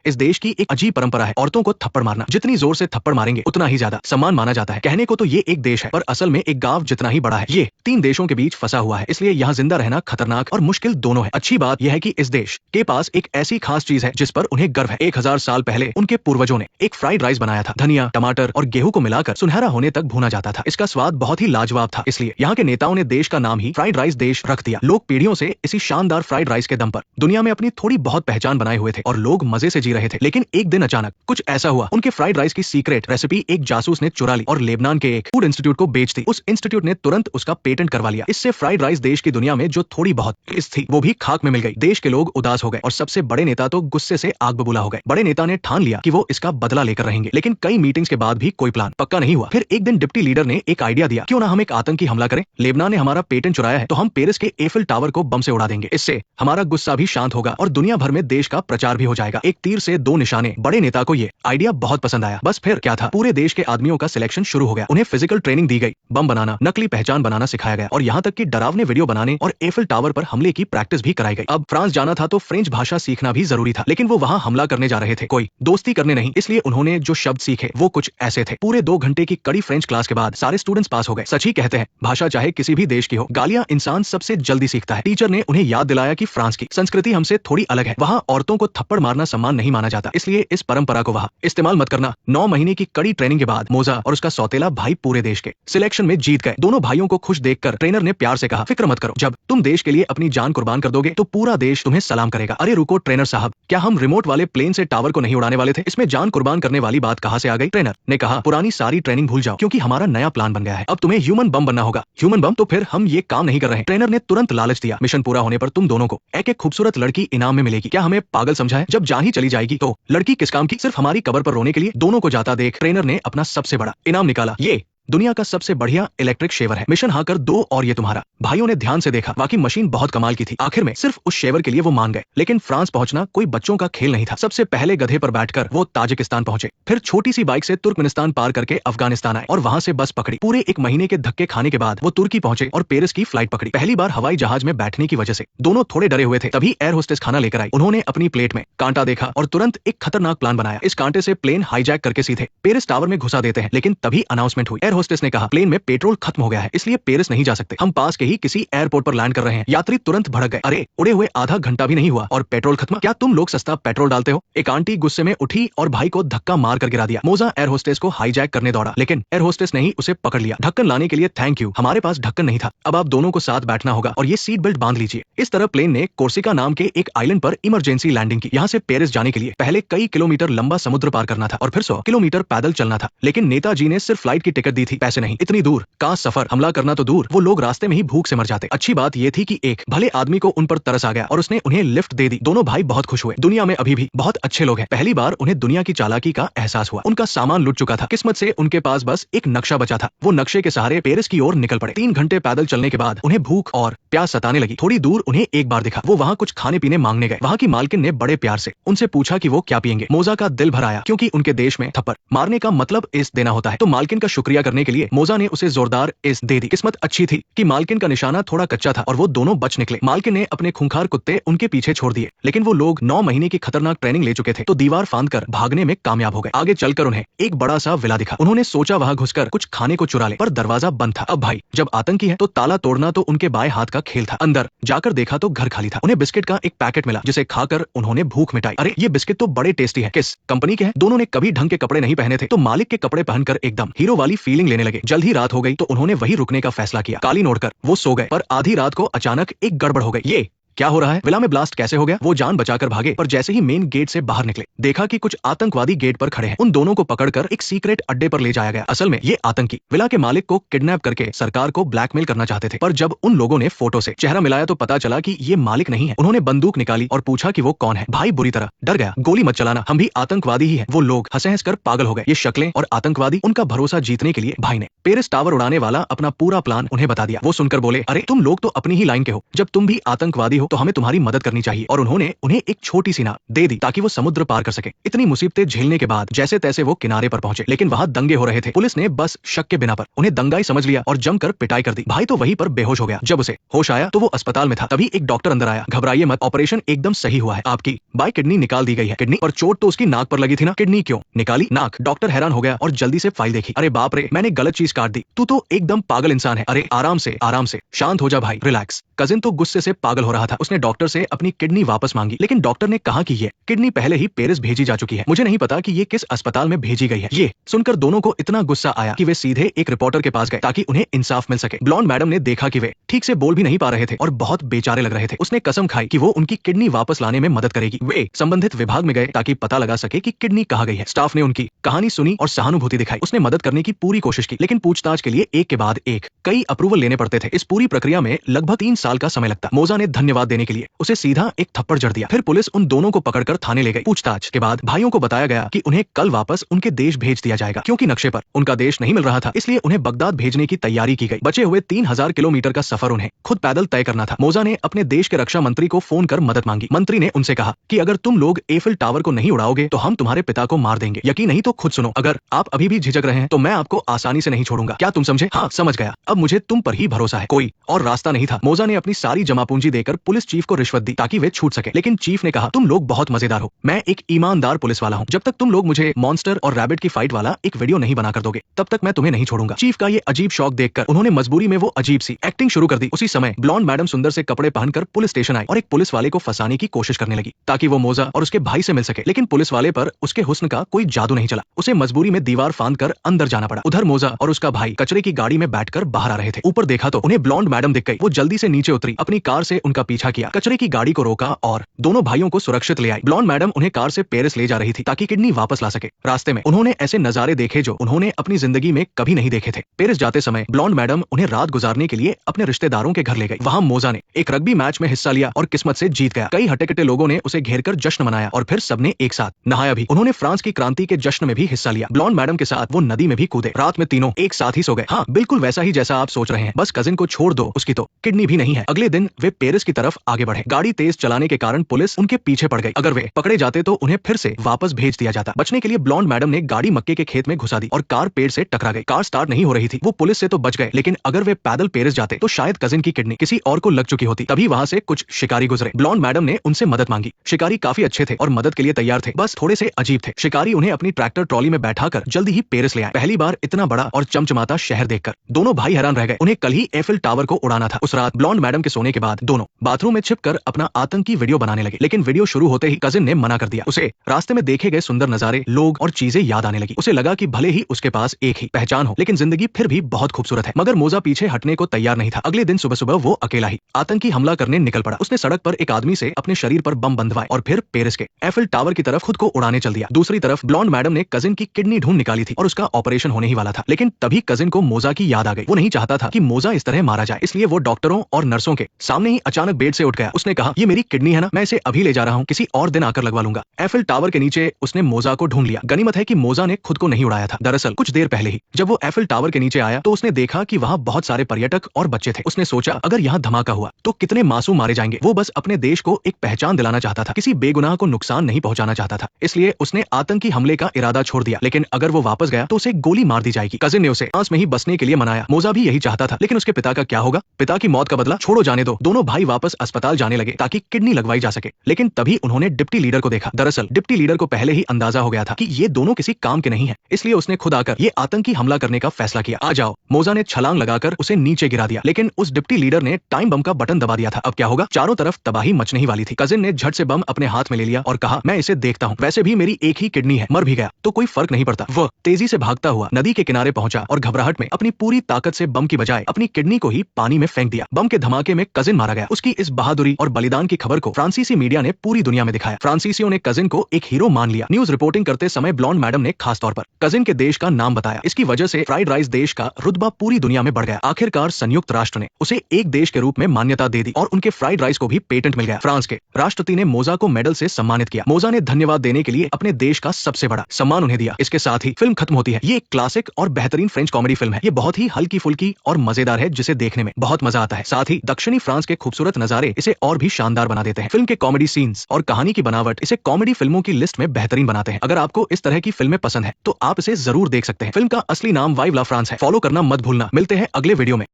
इस देश की एक अजीब परंपरा है औरतों को थप्पड़ मारना। जितनी जोर से थप्पड़ मारेंगे उतना ही ज्यादा सम्मान माना जाता है। कहने को तो ये एक देश है पर असल में एक गांव जितना ही बड़ा है। ये 3 देशों के बीच फंसा हुआ है, इसलिए यहाँ जिंदा रहना खतरनाक और मुश्किल दोनों है। अच्छी बात यह है कि इस देश के पास एक ऐसी खास चीज है जिस पर उन्हें गर्व है। 1000 साल पहले उनके पूर्वजों ने एक फ्राइड राइस बनाया था। धनिया, टमाटर और गेहूं को मिलाकर सुनहरा होने तक भूना जाता था। इसका स्वाद बहुत ही लाजवाब था, इसलिए यहाँ के नेताओं ने देश का नाम ही फ्राइड राइस देश रख दिया। लोग पीढ़ियों से इसी शानदार फ्राइड राइस के दम पर दुनिया में अपनी थोड़ी बहुत पहचान बनाए हुए थे और लोग मजे से जी रहे थे। लेकिन एक दिन अचानक कुछ ऐसा हुआ, उनके फ्राइड राइस की सीक्रेट रेसिपी एक जासूस ने चुरा ली और लेबनान के एक फूड इंस्टीट्यूट को बेच दी। उस इंस्टीट्यूट ने तुरंत उसका पेटेंट करवा लिया। इससे फ्राइड राइस देश की दुनिया में जो थोड़ी बहुत इज्जत थी वो भी खाक में मिल गई। देश के लोग उदास हो गए और सबसे बड़े नेता तो गुस्से से आग बबूला हो गए। बड़े नेता ने ठान लिया कि वो इसका बदला लेकर रहेंगे, लेकिन कई मीटिंग्स के बाद भी कोई प्लान पक्का नहीं हुआ। फिर एक दिन डिप्टी लीडर ने एक आइडिया दिया, क्यों ना हम एक आतंकी हमला करें। लेबनान ने हमारा पेटेंट चुराया है तो हम पेरिस के एफिल टावर को बम से उड़ा देंगे। इससे हमारा गुस्सा भी शांत होगा और दुनिया भर में देश का प्रचार भी हो जाएगा। एक तीर से 2 निशाने। बड़े नेता को ये आइडिया बहुत पसंद आया। बस फिर क्या था, पूरे देश के आदमियों का सिलेक्शन शुरू हो गया। उन्हें फिजिकल ट्रेनिंग दी गई, बम बनाना, नकली पहचान बनाना सिखाया गया और यहाँ तक कि डरावने वीडियो बनाने और एफिल टावर पर हमले की प्रैक्टिस भी कराई गई। अब फ्रांस जाना था तो फ्रेंच भाषा सीखना भी जरूरी था, लेकिन वो वहाँ हमला करने जा रहे थे, कोई दोस्ती करने नहीं। इसलिए उन्होंने जो शब्द सीखे वो कुछ ऐसे थे। पूरे 2 घंटे की कड़ी फ्रेंच क्लास के बाद सारे स्टूडेंट्स पास हो गए। सच ही कहते हैं, भाषा चाहे किसी भी देश की हो, गालियां इंसान सबसे जल्दी सीखता है। टीचर ने उन्हें याद दिलाया कि फ्रांस की संस्कृति हमसे थोड़ी अलग है। वहाँ औरतों को थप्पड़ मारना सम्मान नहीं माना जाता, इसलिए इस परंपरा को वहाँ इस्तेमाल मत करना। 9 महीने की कड़ी ट्रेनिंग के बाद मोजा और उसका सौतेला भाई पूरे देश के सिलेक्शन में जीत गए। दोनों भाइयों को खुश देखकर ट्रेनर ने प्यार से कहा, फिक्र मत करो, जब तुम देश के लिए अपनी जान कुर्बान कर दोगे तो पूरा देश तुम्हें सलाम करेगा। अरे रुको ट्रेनर साहब, क्या हम रिमोट वाले प्लेन से टावर को नहीं उड़ाने वाले थे? इसमें जान कुर्बान करने वाली बात कहाँ से आ गई? ट्रेनर ने कहा, पुरानी सारी ट्रेनिंग भूल जाओ, क्योंकि हमारा नया प्लान बन गया है। अब तुम्हें ह्यूमन बम बनना होगा। ह्यूमन बम? तो फिर हम ये काम नहीं कर रहे। ट्रेनर ने तुरंत लालच दिया, मिशन पूरा होने पर तुम दोनों को एक खूबसूरत लड़की इनाम में मिलेगी। क्या हमें पागल समझा है? जब जान ही चली जाएगी तो लड़की किस काम की? सिर्फ हमारी कबर पर रोने के लिए। दोनों को जाता देख ट्रेनर ने अपना सबसे बड़ा इनाम निकाला। ये दुनिया का सबसे बढ़िया इलेक्ट्रिक शेवर है, मिशन हाँ कर दो और ये तुम्हारा। भाइयों ने ध्यान से देखा, वाकई मशीन बहुत कमाल की थी। आखिर में सिर्फ उस शेवर के लिए वो मान गए। लेकिन फ्रांस पहुंचना कोई बच्चों का खेल नहीं था। सबसे पहले गधे पर बैठकर वो ताजिकिस्तान पहुंचे, फिर छोटी सी बाइक से तुर्कमेनिस्तान पार करके अफगानिस्तान आए और वहां से बस पकड़ी। पूरे 1 महीने के धक्के खाने के बाद वो तुर्की पहुंचे और पेरिस की फ्लाइट पकड़ी। पहली बार हवाई जहाज में बैठने की वजह से दोनों थोड़े डरे हुए थे। तभी एयर होस्टेस खाना लेकर आई। उन्होंने अपनी प्लेट में कांटा देखा और तुरंत एक खतरनाक प्लान बनाया। इस कांटे से प्लेन हाईजैक करके सीधे पेरिस टावर में घुसा देते हैं। लेकिन तभी अनाउंसमेंट हुई। एयर होस्टेस ने कहा, प्लेन में पेट्रोल खत्म हो गया है, इसलिए पेरिस नहीं जा सकते। हम पास के ही किसी एयरपोर्ट पर लैंड कर रहे हैं। यात्री तुरंत भड़क गए। अरे उड़े हुए आधा घंटा भी नहीं हुआ और पेट्रोल खत्म? क्या तुम लोग सस्ता पेट्रोल डालते हो? एक आंटी गुस्से में उठी और भाई को धक्का मार कर गिरा दिया। मोजा एयर होस्टेस को हाईजैक करने दौड़ा, लेकिन एयर होस्टेस ने ही उसे पकड़ लिया। ढक्कन लाने के लिए थैंक यू, हमारे पास ढक्कन नहीं था। अब आप दोनों को साथ बैठना होगा और ये सीट बेल्ट बांध लीजिए। इस तरह प्लेन ने कोर्सिका नाम के एक आइलैंड पर इमरजेंसी लैंडिंग की। यहाँ से पेरिस जाने के लिए पहले कई किलोमीटर लंबा समुद्र पार करना था और फिर 100 किलोमीटर पैदल चलना था। लेकिन नेताजी ने सिर्फ फ्लाइट की टिकट दी थी, पैसे नहीं। इतनी दूर का सफर, हमला करना तो दूर, वो लोग रास्ते में ही भूख से मर जाते। अच्छी बात ये थी कि एक भले आदमी को उन पर तरस आ गया और उसने उन्हें लिफ्ट दे दी। दोनों भाई बहुत खुश हुए। दुनिया में अभी भी बहुत अच्छे लोग हैं। पहली बार उन्हें दुनिया की चालाकी का एहसास हुआ। उनका सामान लुट चुका था। किस्मत से उनके पास बस एक नक्शा बचा था। वो नक्शे के सहारे पेरिस की ओर निकल पड़े। 3 घंटे पैदल चलने के बाद उन्हें भूख और प्यास सताने लगी। थोड़ी दूर उन्हें एक बार दिखा। वो वहाँ कुछ खाने पीने मांगने गए। वहाँ की मालकिन ने बड़े प्यार से उनसे पूछा कि वो क्या पियेंगे। मोजा का दिल भर आया, क्योंकि उनके देश में थप्पड़ मारने का मतलब इस देना होता है। तो मालकिन का शुक्रिया करने के लिए मोजा ने उसे जोरदार इस दे दी। किस्मत अच्छी थी कि मालकिन का निशाना थोड़ा कच्चा था और वो दोनों बच निकले। मालकिन ने अपने खूंखार कुत्ते उनके पीछे छोड़ दिए, लेकिन वो लोग 9 महीने की खतरनाक ट्रेनिंग ले चुके थे तो दीवार फांदकर भागने में कामयाब हो गए। आगे चलकर उन्हें एक बड़ा सा विला दिखा। उन्होंने सोचा वहां घुसकर कुछ खाने को चुरा ले, पर दरवाजा बंद था। अब भाई जब आतंकी है तो ताला तोड़ना तो उनके बाएं हाथ का खेल था। अंदर जाकर देखा तो घर खाली था। उन्हें बिस्किट का एक पैकेट मिला, जिसे खाकर उन्होंने भूख मिटाई। अरे ये बिस्किट तो बड़े टेस्टी है, किस कंपनी के हैं? दोनों ने कभी ढंग के कपड़े नहीं पहने थे तो मालिक के कपड़े पहनकर एकदम हीरो वाली फीलिंग लेने लगे। जल्द ही रात हो गई तो उन्होंने वही रुकने का फैसला किया। कालीन ओढ़कर वो सो गए, पर आधी रात को अचानक एक गड़बड़ हो गई। ये क्या हो रहा है? विला में ब्लास्ट कैसे हो गया? वो जान बचाकर भागे, पर जैसे ही मेन गेट से बाहर निकले देखा कि कुछ आतंकवादी गेट पर खड़े हैं। उन दोनों को पकड़कर एक सीक्रेट अड्डे पर ले जाया गया। असल में ये आतंकी विला के मालिक को किडनैप करके सरकार को ब्लैकमेल करना चाहते थे, पर जब उन लोगों ने फोटो से चेहरा मिलाया तो पता चला कि ये मालिक नहीं है। उन्होंने बंदूक निकाली और पूछा कि वो कौन है। भाई बुरी तरह डर गया। गोली मत चलाना, हम भी आतंकवादी ही है। वो लोग हंस हंस कर पागल हो गए। ये शक्लें और आतंकवादी। उनका भरोसा जीतने के लिए भाई ने पेरिस टावर उड़ाने वाला अपना पूरा प्लान उन्हें बता दिया। वो सुनकर बोले, अरे तुम लोग तो अपनी ही लाइन के हो। जब तुम भी आतंकवादी हो तो हमें तुम्हारी मदद करनी चाहिए। और उन्होंने उन्हें एक छोटी सी नाव दे दी ताकि वो समुद्र पार कर सके। इतनी मुसीबतें झेलने के बाद जैसे तैसे वो किनारे पर पहुंचे, लेकिन वहां दंगे हो रहे थे। पुलिस ने बस शक के बिना पर उन्हें दंगाई समझ लिया और जमकर पिटाई कर दी। भाई तो वहीं पर बेहोश हो गया। जब उसे होश आया तो वो अस्पताल में था। तभी एक डॉक्टर अंदर आया। घबराइए मत, ऑपरेशन एकदम सही हुआ है। आपकी बाई किडनी निकाल दी गई है। किडनी? और चोट तो उसकी नाक पर लगी थी ना, किडनी क्यों निकाली? नाक। डॉक्टर हैरान हो गया और जल्दी से फाइल देखी। अरे बाप रे, मैंने गलत चीज काट दी। तू तो एकदम पागल इंसान है। अरे आराम से शांत हो जा भाई, रिलैक्स। कजिन तो गुस्से से पागल हो रहा था। उसने डॉक्टर से अपनी किडनी वापस मांगी, लेकिन डॉक्टर ने कहा कि ये किडनी पहले ही पेरिस भेजी जा चुकी है। मुझे नहीं पता कि ये किस अस्पताल में भेजी गई है। ये सुनकर दोनों को इतना गुस्सा आया कि वे सीधे एक रिपोर्टर के पास गए ताकि उन्हें इंसाफ मिल सके। ब्लॉन्ड मैडम ने देखा कि वे ठीक से बोल भी नहीं पा रहे थे और बहुत बेचारे लग रहे थे। उसने कसम खाई कि वो उनकी किडनी वापस लाने में मदद करेगी। वे संबंधित विभाग में गए ताकि पता लगा सके कि किडनी कहाँ गई है। स्टाफ ने उनकी कहानी सुनी और सहानुभूति दिखाई। उसने मदद करने की पूरी कोशिश की, लेकिन पूछताछ के लिए एक के बाद एक कई अप्रूवल लेने पड़ते थे। इस पूरी प्रक्रिया में लगभग 3 साल का समय लगता। मोजा ने धन्यवाद देने के लिए उसे सीधा एक थप्पड़ जड़ दिया। फिर पुलिस उन दोनों को पकड़कर थाने ले गई। पूछताछ के बाद भाइयों को बताया गया कि उन्हें कल वापस उनके देश भेज दिया जाएगा, क्योंकि नक्शे पर उनका देश नहीं मिल रहा था। इसलिए उन्हें बगदाद भेजने की तैयारी की गई। बचे हुए 3000 किलोमीटर का सफर उन्हें खुद पैदल तय करना था। मोजा ने अपने देश के रक्षा मंत्री को फोन कर मदद मांगी। मंत्री ने उनसे कहा कि अगर तुम लोग एफिल टावर को नहीं उड़ाओगे तो हम तुम्हारे पिता को मार देंगे। यकीन नहीं तो खुद सुनो। अगर आप अभी भी झिझक रहे हैं तो मैं आपको आसानी से नहीं छोड़ूंगा। क्या तुम समझे? हाँ समझ गया। अब मुझे तुम पर ही भरोसा है। कोई और रास्ता नहीं था। मोजा ने अपनी सारी जमा पूंजी देकर पुलिस चीफ को रिश्वत दी ताकि वे छूट सके, लेकिन चीफ ने कहा तुम लोग बहुत मजेदार हो, मैं एक ईमानदार पुलिस वाला हूँ। जब तक तुम लोग मुझे मॉन्स्टर और रैबिट की फाइट वाला एक वीडियो नहीं बनाकर दोगे तब तक मैं तुम्हें नहीं छोड़ूंगा। चीफ का ये अजीब शौक देखकर उन्होंने मजबूरी में वो अजीब सी एक्टिंग शुरू कर दी। उसी समय ब्लॉन्ड मैडम सुंदर से कपड़े पहनकर पुलिस स्टेशन आई और एक पुलिस वाले को फंसाने की कोशिश करने लगी ताकि वो मोजा और उसके भाई से मिल सके, लेकिन पुलिस वाले पर उसके हुस्न का कोई जादू नहीं चला। उसे मजबूरी में दीवार फांद कर अंदर जाना पड़ा। उधर मोजा और उसका भाई कचरे की गाड़ी में बैठकर बाहर आ रहे थे। ऊपर देखा तो उन्हें ब्लॉन्ड मैडम दिख गई। वो जल्दी से नीचे उतरी, अपनी कार से उनका पीछा किया, कचरे की गाड़ी को रोका और दोनों भाइयों को सुरक्षित ले आई। ब्लॉन्ड मैडम उन्हें कार से पेरिस ले जा रही थी ताकि किडनी वापस ला सके। रास्ते में उन्होंने ऐसे नजारे देखे जो उन्होंने अपनी जिंदगी में कभी नहीं देखे थे। पेरिस जाते समय ब्लॉन्ड मैडम उन्हें रात गुजारने के लिए अपने रिश्तेदारों के घर ले गई। वहां मोजा ने एक रग्बी मैच में हिस्सा लिया और किस्मत से जीत गया। कई हट्टे-कट्टे लोगों ने उसे घेरकर जश्न मनाया और फिर सबने एक साथ नहाया भी। उन्होंने फ्रांस की क्रांति के जश्न में भी हिस्सा लिया। ब्लॉन्ड मैडम के साथ वो नदी में भी कूदे। रात में तीनों एक साथ ही सो गए। हाँ बिल्कुल वैसा ही जैसा आप सोच रहे हैं, बस कजिन को छोड़ दो, उसकी तो किडनी भी नहीं है। अगले दिन वे पेरिस की तरफ आगे बढ़े। गाड़ी तेज चलाने के कारण पुलिस उनके पीछे पड़ गई। अगर वे पकड़े जाते तो उन्हें फिर से वापस भेज दिया जाता। बचने के लिए ब्लॉन्ड मैडम ने गाड़ी मक्के के खेत में घुसा दी और कार पेड़ से टकरा गई। कार स्टार्ट नहीं हो रही थी। वो पुलिस से तो बच गए, लेकिन अगर वे पैदल पेरिस जाते तो शायद कजिन की किडनी किसी और को लग चुकी होती। तभी वहां से कुछ शिकारी गुजरे। ब्लॉन्ड मैडम ने उनसे मदद मांगी। शिकारी काफी अच्छे थे और मदद के लिए तैयार थे, बस थोड़े से अजीब थे। शिकारी उन्हें अपनी ट्रैक्टर ट्रॉली में बैठाकर जल्दी ही पेरिस ले आए। पहली बार इतना बड़ा और चमचमाता शहर देखकर दोनों भाई हैरान रह गए। उन्हें कल ही एफिल टावर को उड़ाना था। उस रात ब्लॉन्ड मैडम के सोने के बाद दोनों बाथरूम में छिपकर अपना आतंकी वीडियो बनाने लगे, लेकिन वीडियो शुरू होते ही कजिन ने मना कर दिया। उसे रास्ते में देखे गए सुंदर नजारे, लोग और चीजें याद आने लगी। उसे लगा कि भले ही उसके पास एक ही पहचान हो, लेकिन जिंदगी फिर भी बहुत खूबसूरत है। मगर मोजा पीछे हटने को तैयार नहीं था। अगले दिन सुबह सुबह वो अकेला ही आतंकी हमला करने निकल पड़ा। उसने सड़क पर एक आदमी से अपने शरीर पर बम बंधवाए और फिर पेरिस के एफिल टावर की तरफ खुद को उड़ाने चल दिया। दूसरी तरफ ब्लॉन्ड मैडम ने कजिन की किडनी ढूंढ निकाली थी और उसका ऑपरेशन होने ही वाला था, लेकिन तभी कजिन को मोजा की याद आ गई। वो नहीं चाहता था कि मोजा इस तरह मारा जाए, इसलिए वो डॉक्टरों और नर्सों के सामने ही अचानक बेड से उठ गया। उसने कहा, ये मेरी किडनी है ना, मैं इसे अभी ले जा रहा हूँ, किसी और दिन आकर लगवा लूंगा। एफिल टावर के नीचे उसने मोजा को ढूंढ लिया। गनीमत है कि मोजा ने खुद को नहीं उड़ाया था। दरअसल कुछ देर पहले ही जब वो एफिल टावर के नीचे आया तो उसने देखा कि वहाँ बहुत सारे पर्यटक और बच्चे थे। उसने सोचा अगर यहाँ धमाका हुआ तो कितने मासूम मारे जाएंगे। वो बस अपने देश को एक पहचान दिलाना चाहता था, किसी बेगुनाह को नुकसान नहीं पहुंचाना चाहता था। इसलिए उसने आतंकी हमले का इरादा छोड़ दिया, लेकिन अगर वो वापस गया तो उसे गोली मार दी जाएगी। कजिन ने उसे पास में ही बसने के लिए मनाया। मोजा भी यही चाहता था, लेकिन उसके पिता का क्या होगा? पिता की मौत का बदला छोड़ो, जाने दो। दोनों भाई वापस अस्पताल जाने लगे ताकि किडनी लगवाई जा सके, लेकिन तभी उन्होंने डिप्टी लीडर को देखा। दरअसल डिप्टी लीडर को पहले ही अंदाजा हो गया था कि ये दोनों किसी काम के नहीं है, इसलिए उसने खुद आकर ये आतंकी हमला करने का फैसला किया। आ जाओ। मोजा ने छलांग लगाकर उसे नीचे गिरा दिया, लेकिन उस डिप्टी लीडर ने टाइम बम का बटन दबा दिया था। अब क्या होगा? चारों तरफ तबाही मचने ही वाली थी। कजिन ने झट से बम अपने हाथ में ले लिया और कहा, मैं इसे देखता हूँ, वैसे भी मेरी एक ही किडनी है, मर भी गया तो कोई फर्क नहीं पड़ता। वह तेजी से भागता हुआ नदी के किनारे पहुंचा और घबराहट में अपनी पूरी ताकत से बम की बजाय अपनी किडनी को ही पानी में फेंक दिया। बम के धमाके में कजिन मारा गया। उसकी इस बहादुरी और बलिदान की खबर को फ्रांसीसी मीडिया ने पूरी दुनिया में दिखाया। फ्रांसीसियों ने कजिन को एक हीरो मान लिया। न्यूज रिपोर्टिंग करते समय ब्लॉन्ड मैडम ने खास तौर पर कजिन के देश का नाम बताया। इसकी वजह से फ्राइड राइस देश का रुतबा पूरी दुनिया में बढ़ गया। आखिरकार संयुक्त राष्ट्र ने उसे एक देश के रूप में मान्यता दे दी और उनके फ्राइड राइस को भी पेटेंट मिल गया। फ्रांस के राष्ट्रपति ने मोजा को मेडल से सम्मानित किया। मोजा ने धन्यवाद देने के लिए अपने देश का सबसे बड़ा सम्मान उन्हें दिया। इसके साथ ही फिल्म खत्म होती है। ये एक क्लासिक और बेहतरीन फ्रेंच कॉमेडी फिल्म है। ये बहुत ही हल्की फुल्की और मजेदार है, जिसे देखने में बहुत मजा आता है। साथ ही दक्षिणी फ्रांस के खूबसूरत नजारे इसे और भी शानदार बना देते हैं। फिल्म के कॉमेडी सीन्स और कहानी की बनावट इसे कॉमेडी फिल्मों की लिस्ट में बेहतरीन बनाते हैं। अगर आपको इस तरह की फिल्में पसंद है तो आप इसे जरूर देख सकते हैं। फिल्म का असली नाम वाइव ला फ्रांस है। फॉलो करना मत भूलना। मिलते हैं अगले वीडियो में।